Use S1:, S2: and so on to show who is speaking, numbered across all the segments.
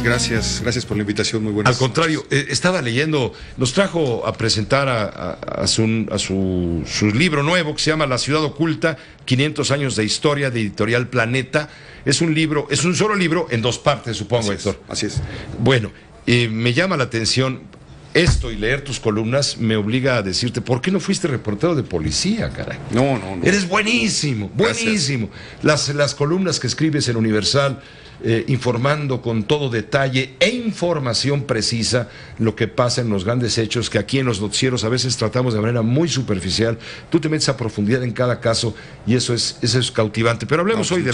S1: Gracias por la invitación, muy buenas.
S2: Al contrario, estaba leyendo, nos trajo a presentar a su libro nuevo que se llama La Ciudad Oculta, 500 años de historia, de Editorial Planeta. Es un libro, es un solo libro en dos partes, supongo, Héctor.
S1: Así es.
S2: Bueno, me llama la atención esto, y leer tus columnas me obliga a decirte, ¿por qué no fuiste reportero de policía, caray?
S1: No.
S2: Eres buenísimo, buenísimo. Las columnas que escribes en Universal, informando con todo detalle e información precisa lo que pasa en los grandes hechos, que aquí en los noticieros a veces tratamos de manera muy superficial. Tú te metes a profundidad en cada caso y eso es cautivante. Pero hablemos hoy de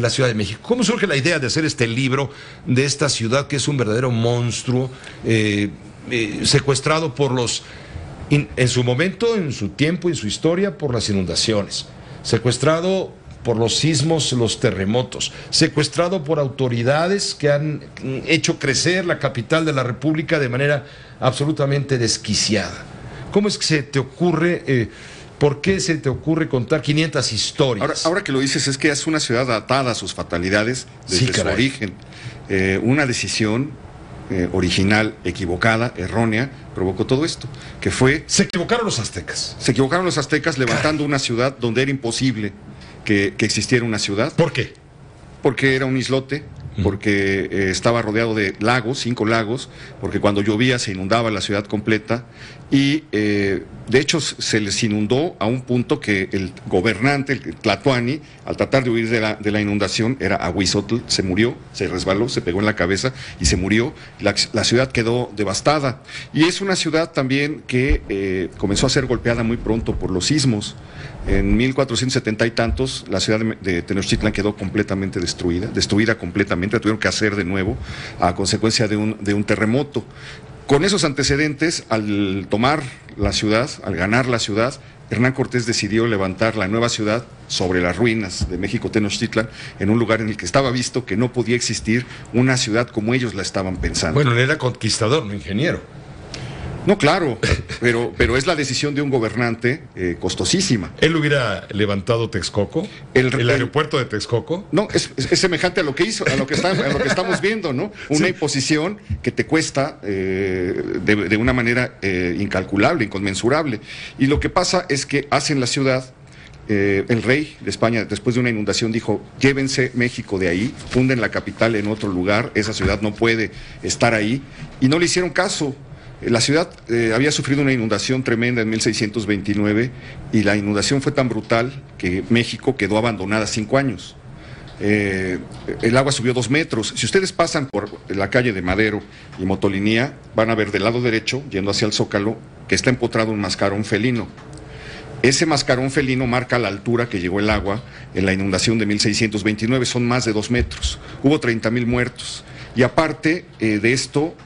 S2: la Ciudad de México. ¿Cómo surge la idea de hacer este libro de esta ciudad que es un verdadero monstruo, secuestrado por en su momento, en su tiempo, en su historia, por las inundaciones, secuestrado por los sismos, los terremotos, secuestrado por autoridades que han hecho crecer la capital de la República de manera absolutamente desquiciada? ¿Cómo es que se te ocurre, por qué se te ocurre contar 500 historias?
S1: Ahora que lo dices, es que es una ciudad atada a sus fatalidades desde su origen. Una decisión original, equivocada, errónea, provocó todo esto, que fue...
S2: Se equivocaron los aztecas.
S1: Se equivocaron los aztecas levantando una ciudad donde era imposible que existiera una ciudad.
S2: ¿Por qué?
S1: Porque era un islote, porque estaba rodeado de lagos, 5 lagos, porque cuando llovía se inundaba la ciudad completa y de hecho se les inundó a un punto que el gobernante, el Tlatoani, al tratar de huir de la inundación, era Ahuizotl, se murió, se resbaló, se pegó en la cabeza y se murió. La ciudad quedó devastada y es una ciudad también que comenzó a ser golpeada muy pronto por los sismos. En 1470 y tantos, la ciudad de Tenochtitlan quedó completamente destruida completamente, la tuvieron que hacer de nuevo a consecuencia de un terremoto. Con esos antecedentes, al tomar la ciudad, al ganar la ciudad, Hernán Cortés decidió levantar la nueva ciudad sobre las ruinas de México Tenochtitlan, en un lugar en el que estaba visto que no podía existir una ciudad como ellos la estaban pensando.
S2: Bueno, él era conquistador, no ingeniero.
S1: No, claro, pero es la decisión de un gobernante costosísima.
S2: ¿Él hubiera levantado Texcoco? ¿El aeropuerto de Texcoco?
S1: No, es semejante a lo que hizo, a lo que estamos viendo, ¿no? Una imposición que te cuesta de una manera incalculable, inconmensurable. Y lo que pasa es que hacen la ciudad. El rey de España, después de una inundación, dijo: llévense México de ahí, funden la capital en otro lugar, esa ciudad no puede estar ahí. Y no le hicieron caso. La ciudad había sufrido una inundación tremenda en 1629 y la inundación fue tan brutal que México quedó abandonada 5 años. El agua subió 2 metros. Si ustedes pasan por la calle de Madero y Motolinía, van a ver del lado derecho, yendo hacia el Zócalo, que está empotrado un mascarón felino. Ese mascarón felino marca la altura que llegó el agua en la inundación de 1629, son más de 2 metros. Hubo 30,000 muertos. Y aparte de esto,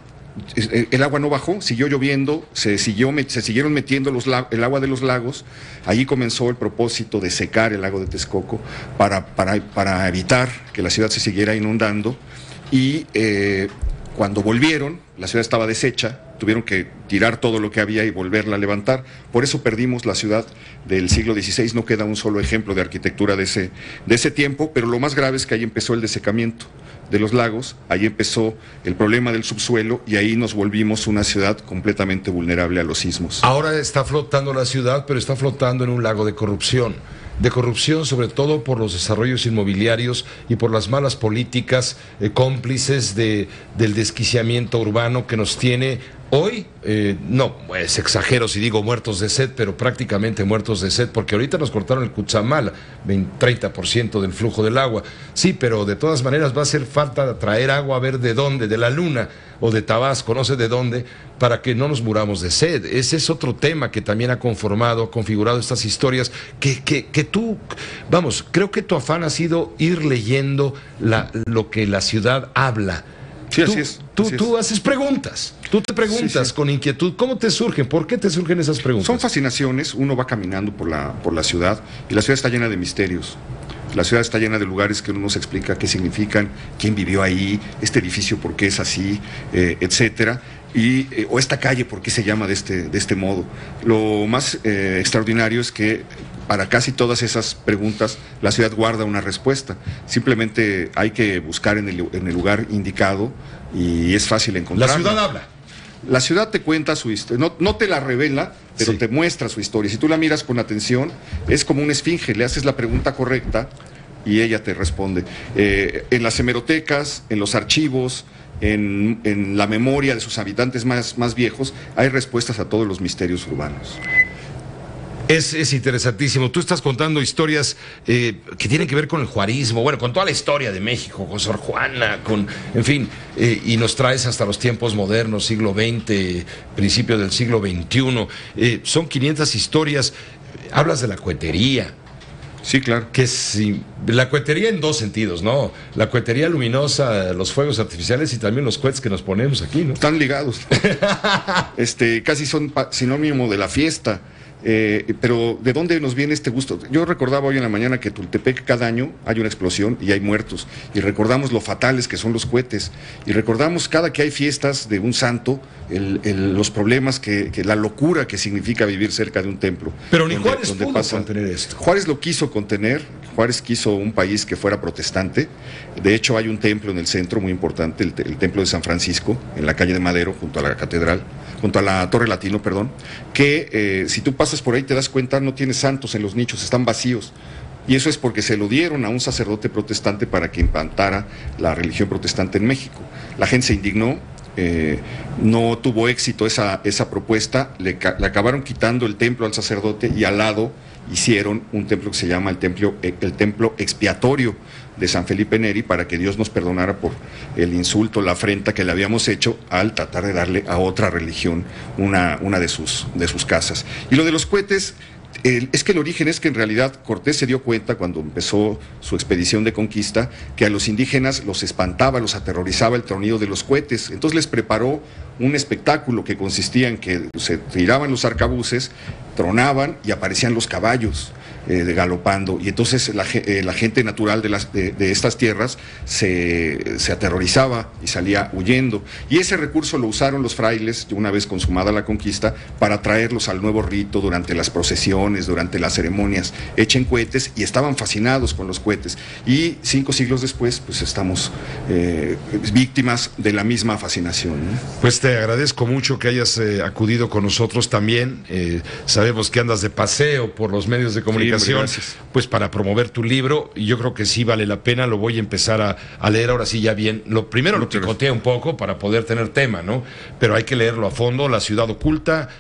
S1: el agua no bajó, siguió lloviendo, se siguieron metiendo el agua de los lagos. Allí comenzó el propósito de secar el lago de Texcoco para evitar que la ciudad se siguiera inundando. Y cuando volvieron, la ciudad estaba deshecha, tuvieron que tirar todo lo que había y volverla a levantar. Por eso perdimos la ciudad del siglo XVI, no queda un solo ejemplo de arquitectura de ese tiempo, pero lo más grave es que ahí empezó el desecamiento de los lagos, ahí empezó el problema del subsuelo y ahí nos volvimos una ciudad completamente vulnerable a los sismos.
S2: Ahora está flotando la ciudad, pero está flotando en un lago de corrupción sobre todo por los desarrollos inmobiliarios y por las malas políticas cómplices del desquiciamiento urbano que nos tiene hoy. No, pues exagero si digo muertos de sed, pero prácticamente muertos de sed, porque ahorita nos cortaron el Cutzamala, 30% del flujo del agua. Sí, pero de todas maneras va a hacer falta traer agua, a ver de dónde, de la Luna o de Tabasco, no sé de dónde, para que no nos muramos de sed. Ese es otro tema que también ha configurado estas historias que tú, vamos, creo que tu afán ha sido ir leyendo lo que la ciudad habla.
S1: Sí, así es.
S2: Tú haces preguntas, tú te preguntas con inquietud, ¿cómo te surgen? ¿Por qué te surgen esas preguntas?
S1: Son fascinaciones, uno va caminando por la ciudad y la ciudad está llena de misterios. La ciudad está llena de lugares que uno no se explica qué significan, quién vivió ahí, este edificio por qué es así, etcétera. o esta calle, ¿por qué se llama de este modo? Lo más extraordinario es que para casi todas esas preguntas la ciudad guarda una respuesta. Simplemente hay que buscar en el lugar indicado y es fácil encontrarla.
S2: La ciudad habla.
S1: La ciudad te cuenta su historia, no te la revela, pero
S2: sí,
S1: te muestra su historia. Si tú la miras con atención, es como una esfinge, le haces la pregunta correcta y ella te responde. En las hemerotecas, en los archivos, en la memoria de sus habitantes más viejos, hay respuestas a todos los misterios urbanos.
S2: Es interesantísimo. Tú estás contando historias que tienen que ver con el juarismo, bueno, con toda la historia de México, con Sor Juana, en fin, y nos traes hasta los tiempos modernos, siglo XX, principio del siglo XXI. Son 500 historias. Hablas de la cohetería.
S1: Sí, claro.
S2: Que sí, la cohetería en dos sentidos, ¿no? La cohetería luminosa, los fuegos artificiales y también los cohetes que nos ponemos aquí, ¿no?
S1: Están ligados. Casi son sinónimo de la fiesta. Pero ¿de dónde nos viene este gusto? Yo recordaba hoy en la mañana que Tultepec cada año hay una explosión y hay muertos, y recordamos lo fatales que son los cohetes, y recordamos cada que hay fiestas de un santo, los problemas, la locura que significa vivir cerca de un templo.
S2: Pero ni Juárez pudo contener esto.
S1: Juárez lo quiso contener. Juárez quiso un país que fuera protestante. De hecho, hay un templo en el centro muy importante, el templo de San Francisco, en la calle de Madero, junto a la catedral, junto a la Torre Latino, perdón, que si tú pasas por ahí te das cuenta, no tiene santos en los nichos, están vacíos. Y eso es porque se lo dieron a un sacerdote protestante para que implantara la religión protestante en México. La gente se indignó, no tuvo éxito esa propuesta, le acabaron quitando el templo al sacerdote y al lado hicieron un templo que se llama el templo expiatorio de San Felipe Neri, para que Dios nos perdonara por el insulto, la afrenta que le habíamos hecho al tratar de darle a otra religión una de sus casas. Y lo de los cohetes, es que el origen es que en realidad Cortés se dio cuenta cuando empezó su expedición de conquista que a los indígenas los espantaba, los aterrorizaba el tronido de los cohetes. Entonces les preparó un espectáculo que consistía en que se tiraban los arcabuces, tronaban y aparecían los caballos galopando, y entonces la gente natural de estas tierras se aterrorizaba y salía huyendo, y ese recurso lo usaron los frailes una vez consumada la conquista para traerlos al nuevo rito durante las procesiones, durante las ceremonias. Echen cohetes, y estaban fascinados con los cohetes, y 5 siglos después pues estamos víctimas de la misma fascinación, ¿no?
S2: Pues te agradezco mucho que hayas acudido con nosotros también. Sabemos que andas de paseo por los medios de comunicación, pues para promover tu libro, y yo creo que sí vale la pena. Lo voy a empezar a leer ahora sí ya bien. Lo primero lo picotea un poco para poder tener tema, ¿no? Pero hay que leerlo a fondo. La ciudad oculta,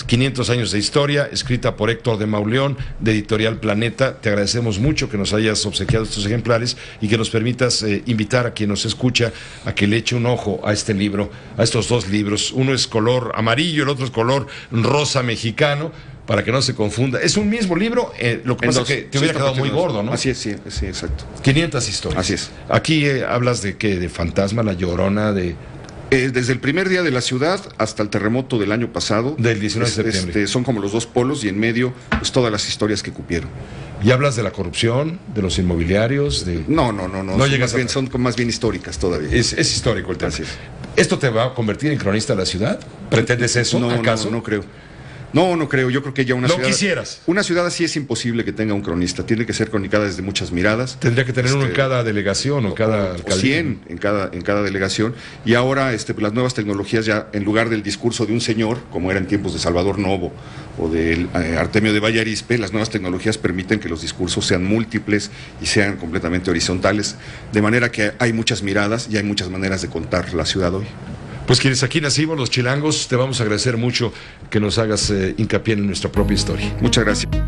S2: 500 años de historia, escrita por Héctor de Mauleón, de Editorial Planeta. Te agradecemos mucho que nos hayas obsequiado estos ejemplares y que nos permitas invitar a quien nos escucha a que le eche un ojo a este libro, a estos 2 libros. Uno es color amarillo, el otro es color rosa mexicano, para que no se confunda. Es un mismo libro, lo que pasa es que te hubiera quedado muy gordo, ¿no?
S1: Así es, sí, exacto.
S2: 500 historias.
S1: Así es.
S2: Aquí hablas de ¿qué? De Fantasma, La Llorona, de...
S1: Desde el primer día de la ciudad hasta el terremoto del año pasado.
S2: Del 19 de septiembre.
S1: Son como los 2 polos, y en medio pues todas las historias que cupieron.
S2: ¿Y hablas de la corrupción, de los inmobiliarios?
S1: No.
S2: No llegas
S1: son más bien históricas todavía.
S2: Es histórico el tema.
S1: Así es.
S2: ¿Esto te va a convertir en cronista de la ciudad? ¿Pretendes eso, acaso?
S1: No creo. No creo. Yo creo que ya una ciudad...
S2: ¿No quisieras?
S1: Una ciudad así es imposible que tenga un cronista. Tiene que ser cronicada desde muchas miradas.
S2: Tendría que tener uno en cada delegación o cada alcaldía.
S1: 100 en cada delegación. Y ahora las nuevas tecnologías, ya en lugar del discurso de un señor, como era en tiempos de Salvador Novo o de Artemio de Vallarispe, las nuevas tecnologías permiten que los discursos sean múltiples y sean completamente horizontales. De manera que hay muchas miradas y hay muchas maneras de contar la ciudad hoy.
S2: Pues quienes aquí nacimos, los chilangos, te vamos a agradecer mucho que nos hagas hincapié en nuestra propia historia.
S1: Muchas gracias.